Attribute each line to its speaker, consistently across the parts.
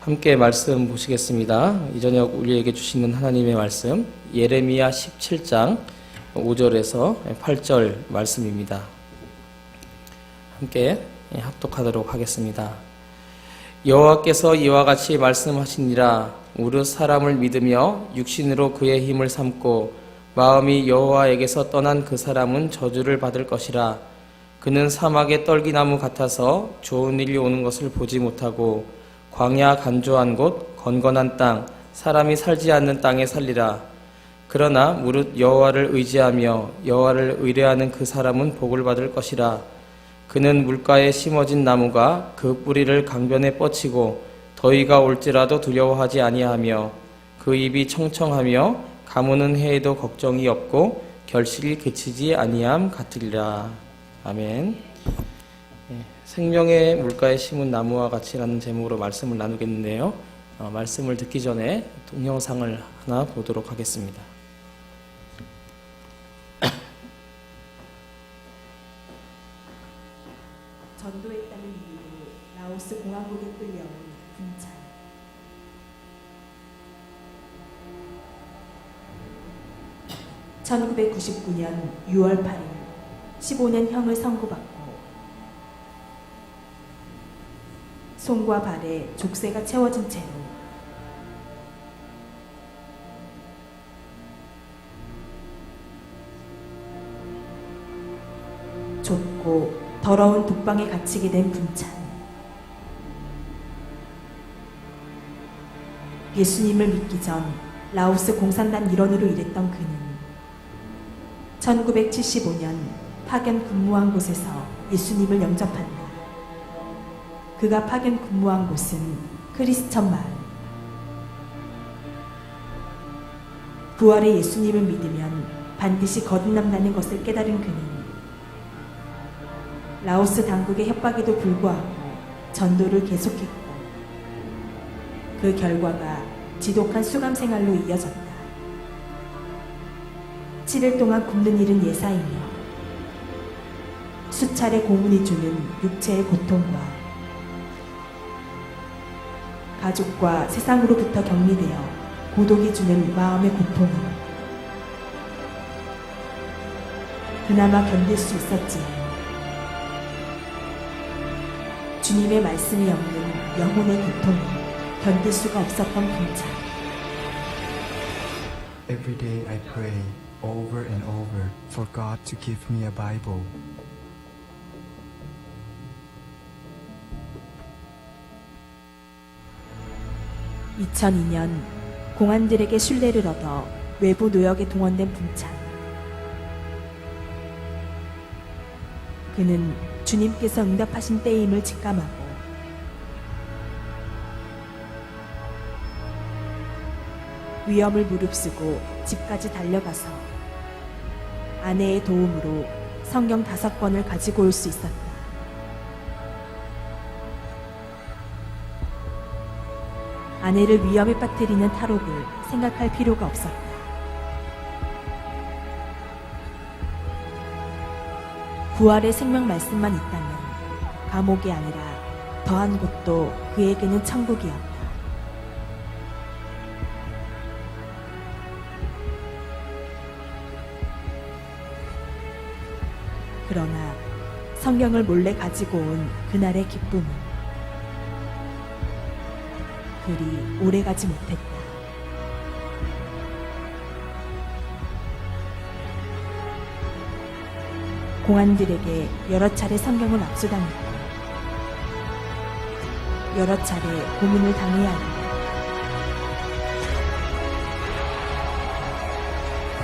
Speaker 1: 함께 말씀 보시겠습니다. 이 저녁 우리에게 주시는 하나님의 말씀 예레미야 17장 5절에서 8절 말씀입니다. 함께 합독하도록 하겠습니다. 여호와께서 이와 같이 말씀하시니라. 무릇 사람을 믿으며 육신으로 그의 힘을 삼고 마음이 여호와에게서 떠난 그 사람은 저주를 받을 것이라. 그는 사막의 떨기나무 같아서 좋은 일이 오는 것을 보지 못하고 광야 간조한 곳 건건한 땅 사람이 살지 않는 땅에 살리라. 그러나 무릇 여호와를 의지하며 여호와를 의뢰하는 그 사람은 복을 받을 것이라. 그는 물가에 심어진 나무가 그 뿌리를 강변에 뻗치고 더위가 올지라도 두려워하지 아니하며 그 입이 청청하며 가무는 해에도 걱정이 없고 결실이 그치지 아니함 같으리라. 아멘. 생명의 물가에 심은 나무와 같이라는 제목으로 말씀을 나누겠는데요. 말씀을 듣기 전에 동영상을 하나 보도록 하겠습니다.
Speaker 2: 전도했다는 이유로 라오스 공화국에 끌려온 분찬. (1999년 6월 8일) 15년 형을 선고받고 손과 발에 족쇄가 채워진 채로 좁고 더러운 독방에 갇히게 된 분찬. 예수님을 믿기 전 라오스 공산당 일원으로 일했던 그는 1975년 파견 근무한 곳에서 예수님을 영접한다. 그가 파견 근무한 곳은 크리스천 마을. 부활의 예수님을 믿으면 반드시 거듭난다는 것을 깨달은 그는 라오스 당국의 협박에도 불구하고 전도를 계속했고 그 결과가 지독한 수감 생활로 이어졌다. 7일 동안 굶는 일은 예사이며 수차례 고문이 주는 육체의 고통과 가족과 세상으로부터 격리되어 고독이 주는 마음의 고통은 그나마 견딜 수 있었지만 주님의 말씀이 없는 영혼의 고통은 견딜 수가 없었던 분찬.
Speaker 3: Every day I pray over and over for God to give me a Bible.
Speaker 2: (2002년) 공안들에게 신뢰를 얻어 외부 노역에 동원된 분찬. 그는 주님께서 응답하신 때임을 직감하고 위험을 무릅쓰고 집까지 달려가서 아내의 도움으로 성경 5권을 가지고 올 수 있었다. 아내를 위험에 빠뜨리는 탈옥을 생각할 필요가 없었다. 부활의 생명 말씀만 있다면 감옥이 아니라 더한 곳도 그에게는 천국이었다. 그러나 성경을 몰래 가지고 온 그날의 기쁨은 그리 오래가지 못했다. 공안들에게 여러 차례 성경을 압수당했고 여러 차례 고문을 당해야 한다.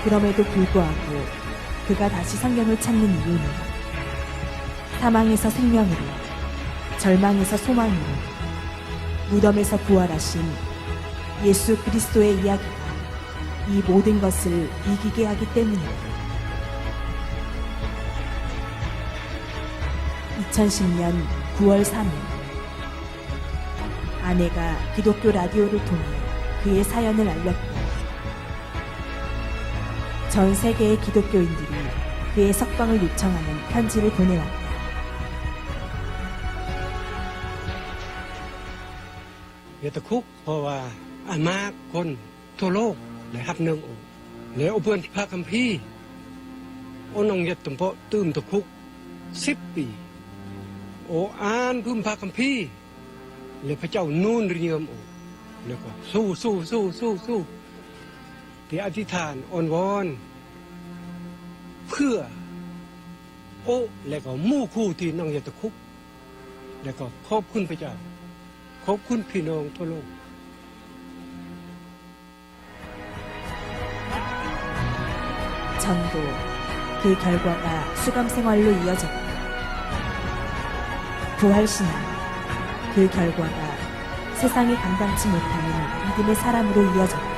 Speaker 2: 그럼에도 불구하고 그가 다시 성경을 찾는 이유는 사망에서 생명으로, 절망에서 소망으로, 무덤에서 부활하신 예수 그리스도의 이야기가 이 모든 것을 이기게 하기 때문이다. 2010년 9월 3일 아내가 기독교 라디오를 통해 그의 사연을 알렸고 전 세계의 기독교인들이 그의 석방을 요청하는 편지를 보내왔다.
Speaker 4: อย่าตะคุกเพราะว่าอันมากคนทั่วโลกเลยรับเนืองโอเลยเอาเพื่อนพระคัมภีร์โอ้น้องอย่าตุ่มเพาะตื้มตะคุก10 ปีโออ่านพึ่มพระคัมภีร์เลยพระเจ้านูนเรียมโอแล้วก็สู้ที่อธิษฐานอ่อนวอนเพื่อโอ้แล้วก็มู่คู่ที่น้องอย่าตะคุกแล้วก็ขอบคุณพระเจ้าขอบคุณพี่น้องทั่วโลก
Speaker 2: 전도 그 결과가 수감 생활로 이어졌다. 부활신앙 그 결과가 세상이 감당치 못하는 믿음의 사람으로 이어졌다.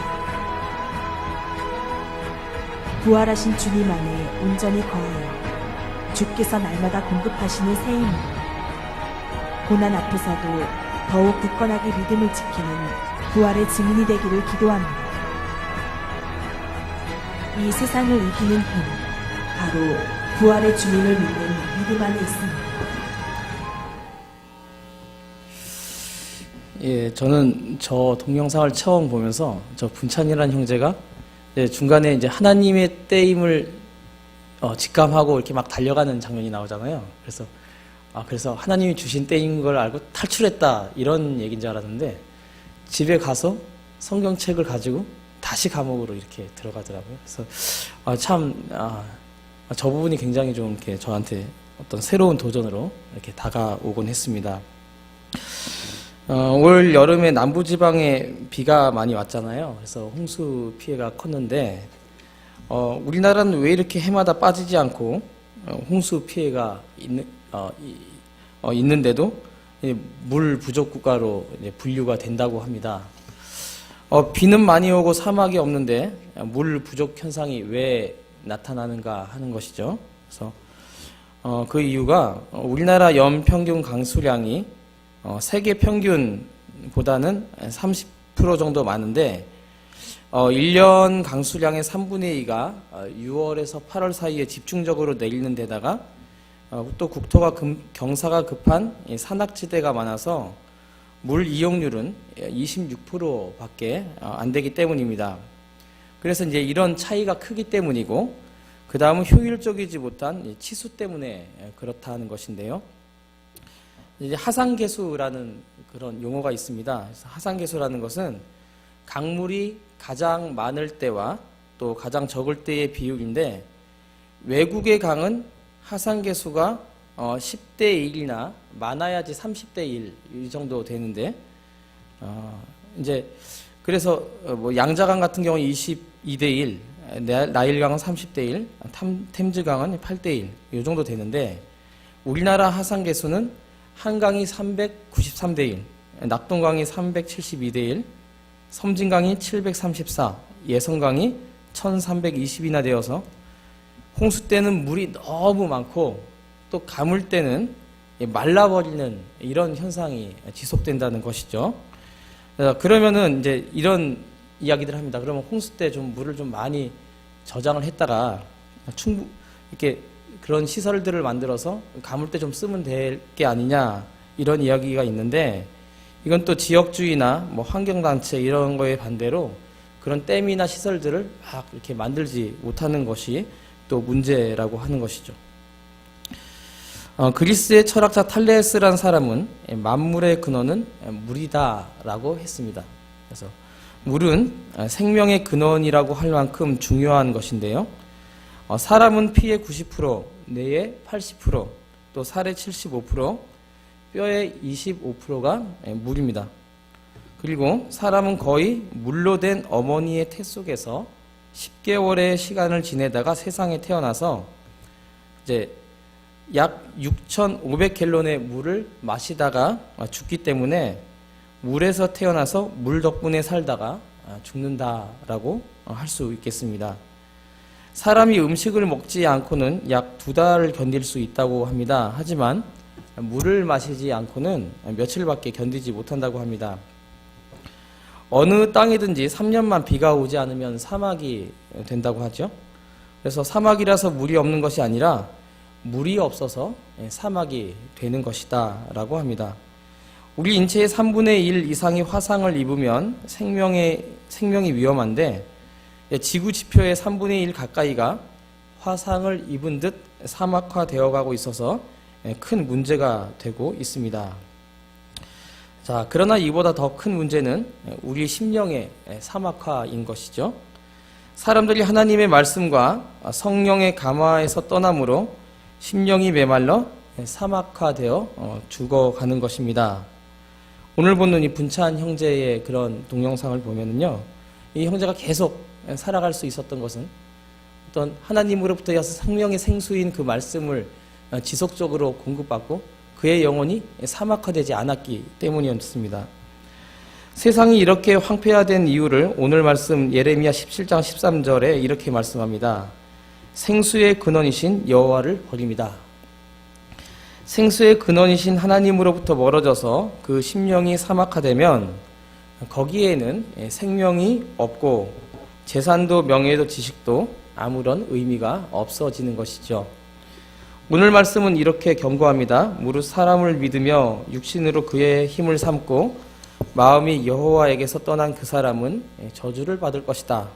Speaker 2: 부활하신 주님 안에 온전히 거하여 주께서 날마다 공급하시는 새 힘, 고난 앞에서도 더욱 굳건하게 믿음을 지키는 부활의 증인이 되기를 기도합니다. 이 세상을 이기는 힘, 바로 부활의 주님을 믿는 믿음 안에 있습니다.
Speaker 1: 예, 저는 저 동영상을 처음 보면서 저 분찬이라는 형제가 중간에 이제 하나님의 때임을 직감하고 이렇게 막 달려가는 장면이 나오잖아요. 그래서 하나님이 주신 때인 걸 알고 탈출했다 이런 얘기인 줄 알았는데 집에 가서 성경책을 가지고 다시 감옥으로 이렇게 들어가더라고요. 그래서 저 부분이 굉장히 좀 이렇게 저한테 어떤 새로운 도전으로 이렇게 다가오곤 했습니다. 올 여름에 남부지방에 비가 많이 왔잖아요. 그래서 홍수 피해가 컸는데 우리나라는 왜 이렇게 해마다 빠지지 않고 홍수 피해가 있는데도 물 부족 국가로 분류가 된다고 합니다. 비는 많이 오고 사막이 없는데 물 부족 현상이 왜 나타나는가 하는 것이죠. 그래서 그 이유가 우리나라 연평균 강수량이 세계 평균보다는 30% 정도 많은데 1년 강수량의 3분의 2가 6월에서 8월 사이에 집중적으로 내리는 데다가 또 국토가 경사가 급한 산악지대가 많아서 물 이용률은 26%밖에 안 되기 때문입니다. 그래서 이제 이런 차이가 크기 때문이고 그 다음은 효율적이지 못한 치수 때문에 그렇다는 것인데요. 이제 하상계수라는 그런 용어가 있습니다. 그래서 하상계수라는 것은 강물이 가장 많을 때와 또 가장 적을 때의 비율인데 외국의 강은 하상계수가 10대 1이나 많아야지 30대 1 이 정도 되는데 이제 그래서 뭐 양자강 같은 경우는 22대 1, 나일강은 30대 1, 템즈강은 8대 1 이 정도 되는데 우리나라 하상계수는 한강이 393대 1, 낙동강이 372대 1, 섬진강이 734, 예성강이 1320이나 되어서 홍수 때는 물이 너무 많고 또 가물 때는 말라버리는 이런 현상이 지속된다는 것이죠. 그러면은 이제 이런 이야기들을 합니다. 그러면 홍수 때 좀 물을 좀 많이 저장을 했다가 이렇게 그런 시설들을 만들어서 가물 때 좀 쓰면 될 게 아니냐 이런 이야기가 있는데 이건 또 지역주의나 뭐 환경단체 이런 거에 반대로 그런 댐이나 시설들을 막 이렇게 만들지 못하는 것이 또 문제라고 하는 것이죠. 그리스의 철학자 탈레스라는 사람은 만물의 근원은 물이다라고 했습니다. 그래서 물은 생명의 근원이라고 할 만큼 중요한 것인데요. 사람은 피의 90%, 뇌의 80%, 또 살의 75%, 뼈의 25%가 물입니다. 그리고 사람은 거의 물로 된 어머니의 태 속에서 10개월의 시간을 지내다가 세상에 태어나서 이제 약 6,500갤론의 물을 마시다가 죽기 때문에 물에서 태어나서 물 덕분에 살다가 죽는다라고 할 수 있겠습니다. 사람이 음식을 먹지 않고는 약 2달을 견딜 수 있다고 합니다. 하지만 물을 마시지 않고는 며칠밖에 견디지 못한다고 합니다. 어느 땅이든지 3년만 비가 오지 않으면 사막이 된다고 하죠. 그래서 사막이라서 물이 없는 것이 아니라 물이 없어서 사막이 되는 것이다 라고 합니다. 우리 인체의 3분의 1 이상이 화상을 입으면 생명이 위험한데 지구 지표의 3분의 1 가까이가 화상을 입은 듯 사막화되어 가고 있어서 큰 문제가 되고 있습니다. 자, 그러나 이보다 더 큰 문제는 우리 심령의 사막화인 것이죠. 사람들이 하나님의 말씀과 성령의 감화에서 떠남으로 심령이 메말라 사막화되어 죽어가는 것입니다. 오늘 보는 이 분찬 형제의 그런 동영상을 보면은요, 이 형제가 계속 살아갈 수 있었던 것은 어떤 하나님으로부터 성령의 생수인 그 말씀을 지속적으로 공급받고 그의 영혼이 사막화되지 않았기 때문이었습니다. 세상이 이렇게 황폐화된 이유를 오늘 말씀 예레미야 17장 13절에 이렇게 말씀합니다. 생수의 근원이신 여호와를 버립니다. 생수의 근원이신 하나님으로부터 멀어져서 그 심령이 사막화되면 거기에는 생명이 없고 재산도 명예도 지식도 아무런 의미가 없어지는 것이죠. 오늘 말씀은 이렇게 경고합니다. 무릇 사람을 믿으며 육신으로 그의 힘을 삼고 마음이 여호와에게서 떠난 그 사람은 저주를 받을 것이다.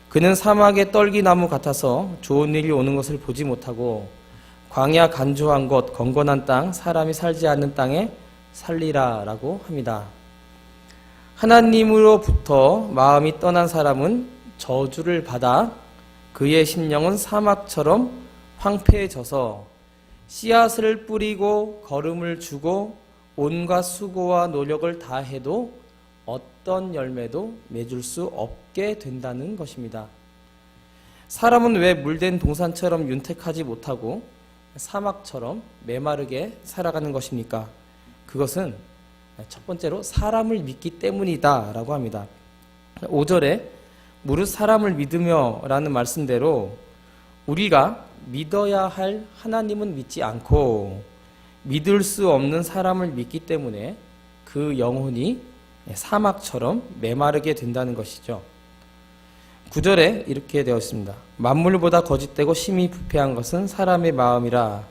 Speaker 1: 그는 사막의 떨기나무 같아서 좋은 일이 오는 것을 보지 못하고 광야 간조한 곳 건건한 땅 사람이 살지 않는 땅에 살리라 라고 합니다. 하나님으로부터 마음이 떠난 사람은 저주를 받아 그의 심령은 사막처럼 황폐해져서 씨앗을 뿌리고 거름을 주고 온갖 수고와 노력을 다해도 어떤 열매도 맺을 수 없게 된다는 것입니다. 사람은 왜 물된 동산처럼 윤택하지 못하고 사막처럼 메마르게 살아가는 것입니까? 그것은 첫 번째로 사람을 믿기 때문이다 라고 합니다. 5절에 무릇 사람을 믿으며 라는 말씀대로 우리가 믿어야 할 하나님은 믿지 않고 믿을 수 없는 사람을 믿기 때문에 그 영혼이 사막처럼 메마르게 된다는 것이죠. 9절에 이렇게 되어 있습니다. 만물보다 거짓되고 심히 부패한 것은 사람의 마음이라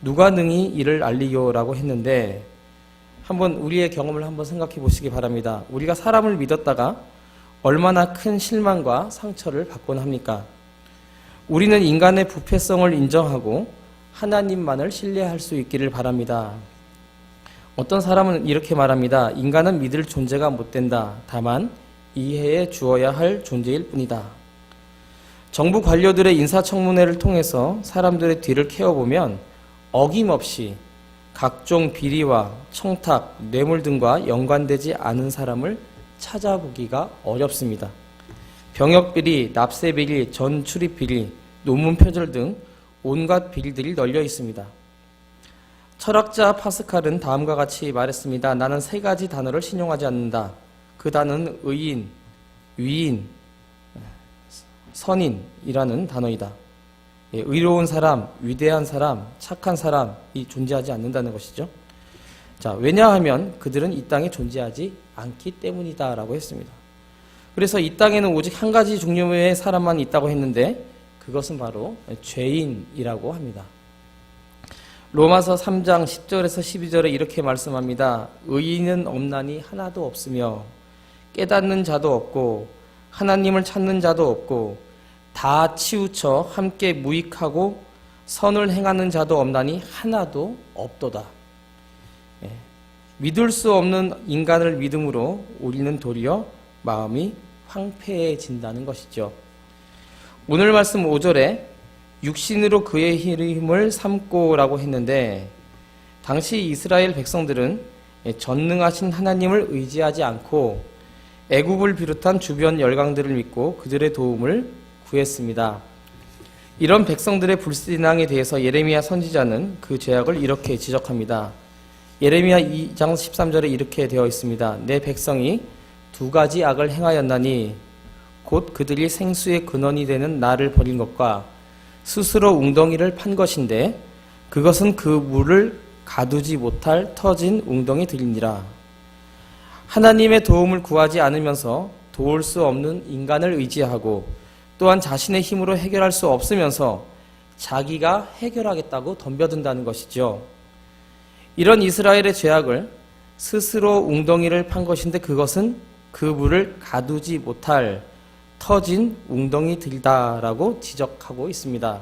Speaker 1: 누가 능히 이를 알리요라고 했는데 한번 우리의 경험을 한번 생각해 보시기 바랍니다. 우리가 사람을 믿었다가 얼마나 큰 실망과 상처를 받곤 합니까? 우리는 인간의 부패성을 인정하고 하나님만을 신뢰할 수 있기를 바랍니다. 어떤 사람은 이렇게 말합니다. 인간은 믿을 존재가 못 된다. 다만 이해해 주어야 할 존재일 뿐이다. 정부 관료들의 인사청문회를 통해서 사람들의 뒤를 캐어보면 어김없이 각종 비리와 청탁, 뇌물 등과 연관되지 않은 사람을 찾아보기가 어렵습니다. 병역비리, 납세비리, 전출입비리, 논문 표절 등 온갖 비리들이 널려 있습니다. 철학자 파스칼은 다음과 같이 말했습니다. 나는 세 가지 단어를 신용하지 않는다. 그 단어는 의인, 위인, 선인이라는 단어이다. 의로운 사람, 위대한 사람, 착한 사람이 존재하지 않는다는 것이죠. 자, 왜냐하면 그들은 이 땅에 존재하지 않기 때문이다 라고 했습니다. 그래서 이 땅에는 오직 한 가지 종류의 사람만 있다고 했는데 그것은 바로 죄인이라고 합니다. 로마서 3장 10절에서 12절에 이렇게 말씀합니다. 의인은 없나니 하나도 없으며 깨닫는 자도 없고 하나님을 찾는 자도 없고 다 치우쳐 함께 무익하고 선을 행하는 자도 없나니 하나도 없도다. 믿을 수 없는 인간을 믿음으로 우리는 도리어 마음이 황폐해진다는 것이죠. 오늘 말씀 5절에 육신으로 그의 힘을 삼고라고 했는데 당시 이스라엘 백성들은 전능하신 하나님을 의지하지 않고 애굽을 비롯한 주변 열강들을 믿고 그들의 도움을 구했습니다. 이런 백성들의 불신앙에 대해서 예레미야 선지자는 그 죄악을 이렇게 지적합니다. 예레미야 2장 13절에 이렇게 되어 있습니다. 내 백성이 두 가지 악을 행하였나니 곧 그들이 생수의 근원이 되는 나를 버린 것과 스스로 웅덩이를 판 것인데 그것은 그 물을 가두지 못할 터진 웅덩이들이니라. 하나님의 도움을 구하지 않으면서 도울 수 없는 인간을 의지하고 또한 자신의 힘으로 해결할 수 없으면서 자기가 해결하겠다고 덤벼든다는 것이죠. 이런 이스라엘의 죄악을 스스로 웅덩이를 판 것인데 그것은 그 물을 가두지 못할 터진 웅덩이들이다라고 지적하고 있습니다.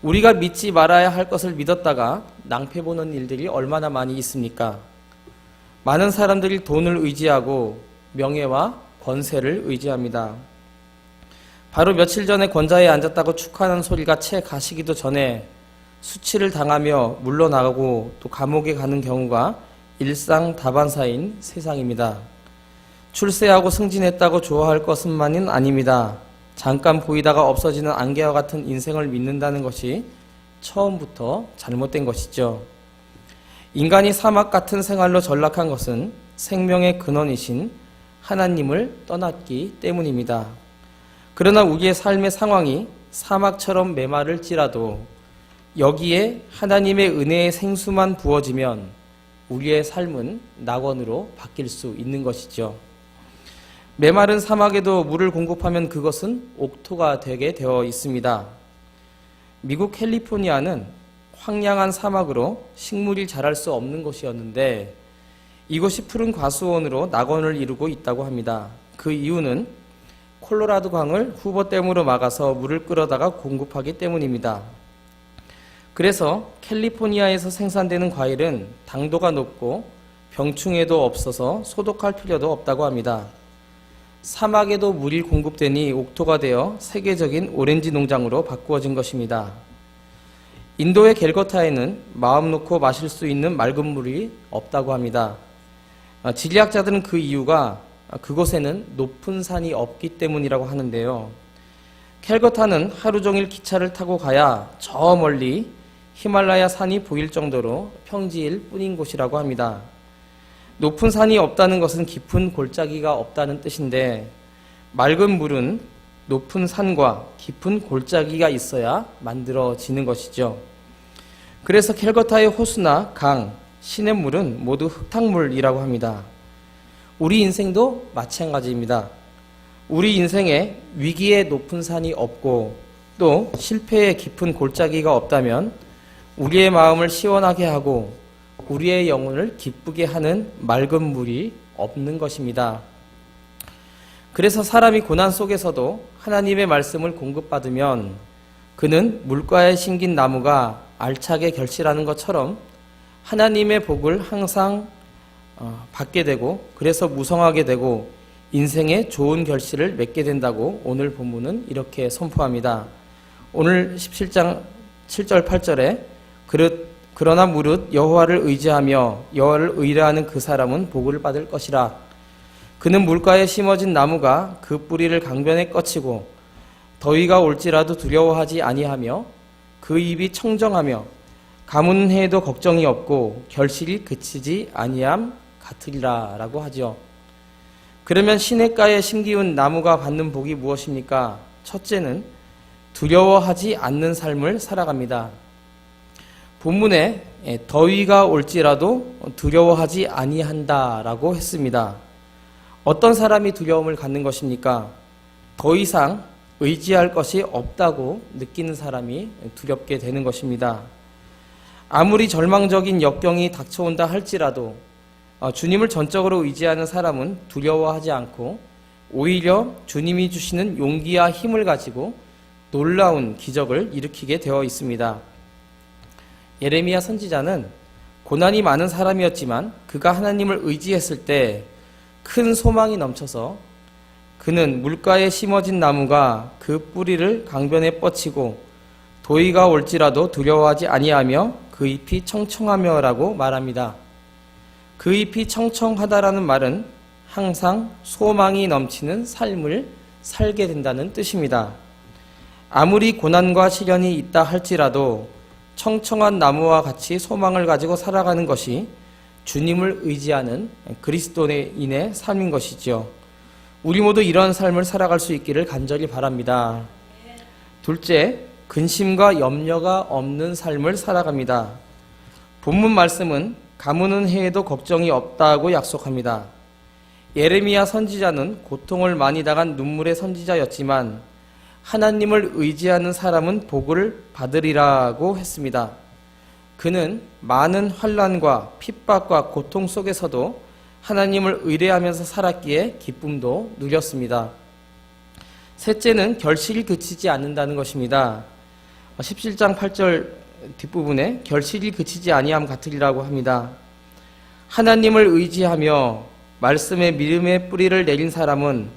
Speaker 1: 우리가 믿지 말아야 할 것을 믿었다가 낭패보는 일들이 얼마나 많이 있습니까? 많은 사람들이 돈을 의지하고 명예와 권세를 의지합니다. 바로 며칠 전에 권좌에 앉았다고 축하하는 소리가 채 가시기도 전에 수치를 당하며 물러나가고 또 감옥에 가는 경우가 일상다반사인 세상입니다. 출세하고 승진했다고 좋아할 것은만은 아닙니다. 잠깐 보이다가 없어지는 안개와 같은 인생을 믿는다는 것이 처음부터 잘못된 것이죠. 인간이 사막 같은 생활로 전락한 것은 생명의 근원이신 하나님을 떠났기 때문입니다. 그러나 우리의 삶의 상황이 사막처럼 메마를지라도 여기에 하나님의 은혜의 생수만 부어지면 우리의 삶은 낙원으로 바뀔 수 있는 것이죠. 메마른 사막에도 물을 공급하면 그것은 옥토가 되게 되어 있습니다. 미국 캘리포니아는 황량한 사막으로 식물이 자랄 수 없는 곳이었는데 이곳이 푸른 과수원으로 낙원을 이루고 있다고 합니다. 그 이유는 콜로라도 강을 후보댐으로 막아서 물을 끌어다가 공급하기 때문입니다. 그래서 캘리포니아에서 생산되는 과일은 당도가 높고 병충해도 없어서 소독할 필요도 없다고 합니다. 사막에도 물이 공급되니 옥토가 되어 세계적인 오렌지 농장으로 바꾸어진 것입니다. 인도의 갤거타에는 마음 놓고 마실 수 있는 맑은 물이 없다고 합니다. 지리학자들은 그 이유가 그곳에는 높은 산이 없기 때문이라고 하는데요. 캘거타는 하루 종일 기차를 타고 가야 저 멀리 히말라야 산이 보일 정도로 평지일 뿐인 곳이라고 합니다. 높은 산이 없다는 것은 깊은 골짜기가 없다는 뜻인데 맑은 물은 높은 산과 깊은 골짜기가 있어야 만들어지는 것이죠. 그래서 캘거타의 호수나 강, 시냇물은 모두 흙탕물이라고 합니다. 우리 인생도 마찬가지입니다. 우리 인생에 위기의 높은 산이 없고 또 실패의 깊은 골짜기가 없다면 우리의 마음을 시원하게 하고 우리의 영혼을 기쁘게 하는 맑은 물이 없는 것입니다. 그래서 사람이 고난 속에서도 하나님의 말씀을 공급받으면 그는 물가에 심긴 나무가 알차게 결실하는 것처럼 하나님의 복을 항상 받게 되고 그래서 무성하게 되고 인생의 좋은 결실을 맺게 된다고 오늘 본문은 이렇게 선포합니다. 오늘 17장 7절 8절에 그러나 무릇 여호와를 의지하며 여호와를 의뢰하는 그 사람은 복을 받을 것이라. 그는 물가에 심어진 나무가 그 뿌리를 강변에 뻗치고 더위가 올지라도 두려워하지 아니하며 그 입이 청정하며 가뭄 해에도 걱정이 없고 결실이 그치지 아니함 같으리라 라고 하죠. 그러면 시냇가에 심기운 나무가 받는 복이 무엇입니까? 첫째는 두려워하지 않는 삶을 살아갑니다. 본문에 더위가 올지라도 두려워하지 아니한다라고 했습니다. 어떤 사람이 두려움을 갖는 것입니까? 더 이상 의지할 것이 없다고 느끼는 사람이 두렵게 되는 것입니다. 아무리 절망적인 역경이 닥쳐온다 할지라도 주님을 전적으로 의지하는 사람은 두려워하지 않고 오히려 주님이 주시는 용기와 힘을 가지고 놀라운 기적을 일으키게 되어 있습니다. 예레미야 선지자는 고난이 많은 사람이었지만 그가 하나님을 의지했을 때 큰 소망이 넘쳐서 그는 물가에 심어진 나무가 그 뿌리를 강변에 뻗치고 더위가 올지라도 두려워하지 아니하며 그 잎이 청청하며라고 말합니다. 그 잎이 청청하다라는 말은 항상 소망이 넘치는 삶을 살게 된다는 뜻입니다. 아무리 고난과 시련이 있다 할지라도 청청한 나무와 같이 소망을 가지고 살아가는 것이 주님을 의지하는 그리스도인의 삶인 것이죠. 우리 모두 이런 삶을 살아갈 수 있기를 간절히 바랍니다. 둘째, 근심과 염려가 없는 삶을 살아갑니다. 본문 말씀은 가무는 해에도 걱정이 없다고 약속합니다. 예레미야 선지자는 고통을 많이 당한 눈물의 선지자였지만 하나님을 의지하는 사람은 복을 받으리라고 했습니다. 그는 많은 환난과 핍박과 고통 속에서도 하나님을 의뢰하면서 살았기에 기쁨도 누렸습니다. 셋째는 결실이 그치지 않는다는 것입니다. 17장 8절 뒷부분에 결실이 그치지 아니함 같으리라고 합니다. 하나님을 의지하며 말씀의 믿음의 뿌리를 내린 사람은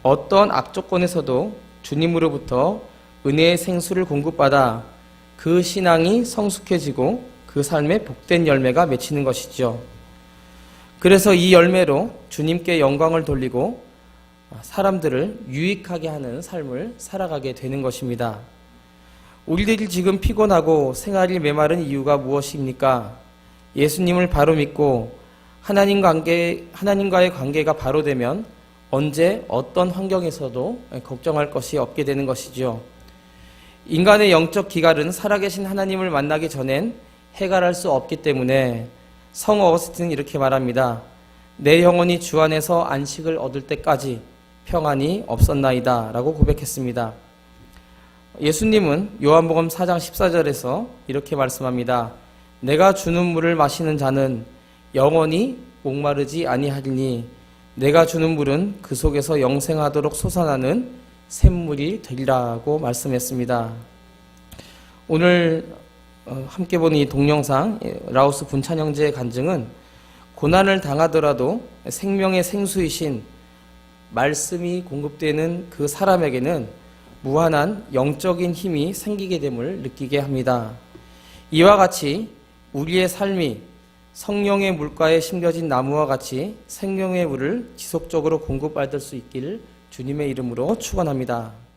Speaker 1: 어떤 악조건에서도 주님으로부터 은혜의 생수를 공급받아 그 신앙이 성숙해지고 그 삶에 복된 열매가 맺히는 것이죠. 그래서 이 열매로 주님께 영광을 돌리고 사람들을 유익하게 하는 삶을 살아가게 되는 것입니다. 우리들이 지금 피곤하고 생활이 메마른 이유가 무엇입니까? 예수님을 바로 믿고 하나님과의 관계가 바로 되면 언제 어떤 환경에서도 걱정할 것이 없게 되는 것이죠. 인간의 영적 기갈은 살아계신 하나님을 만나기 전엔 해결할 수 없기 때문에 성 어거스틴은 이렇게 말합니다. 내 영혼이 주 안에서 안식을 얻을 때까지 평안이 없었나이다 라고 고백했습니다. 예수님은 요한복음 4장 14절에서 이렇게 말씀합니다. 내가 주는 물을 마시는 자는 영원히 목마르지 아니하리니 내가 주는 물은 그 속에서 영생하도록 솟아나는 샘물이 되리라고 말씀했습니다. 오늘 함께 본 이 동영상 라오스 분찬형제의 간증은 고난을 당하더라도 생명의 생수이신 말씀이 공급되는 그 사람에게는 무한한 영적인 힘이 생기게 됨을 느끼게 합니다. 이와 같이 우리의 삶이 성령의 물가에 심겨진 나무와 같이 생명의 물을 지속적으로 공급받을 수 있기를 주님의 이름으로 축원합니다.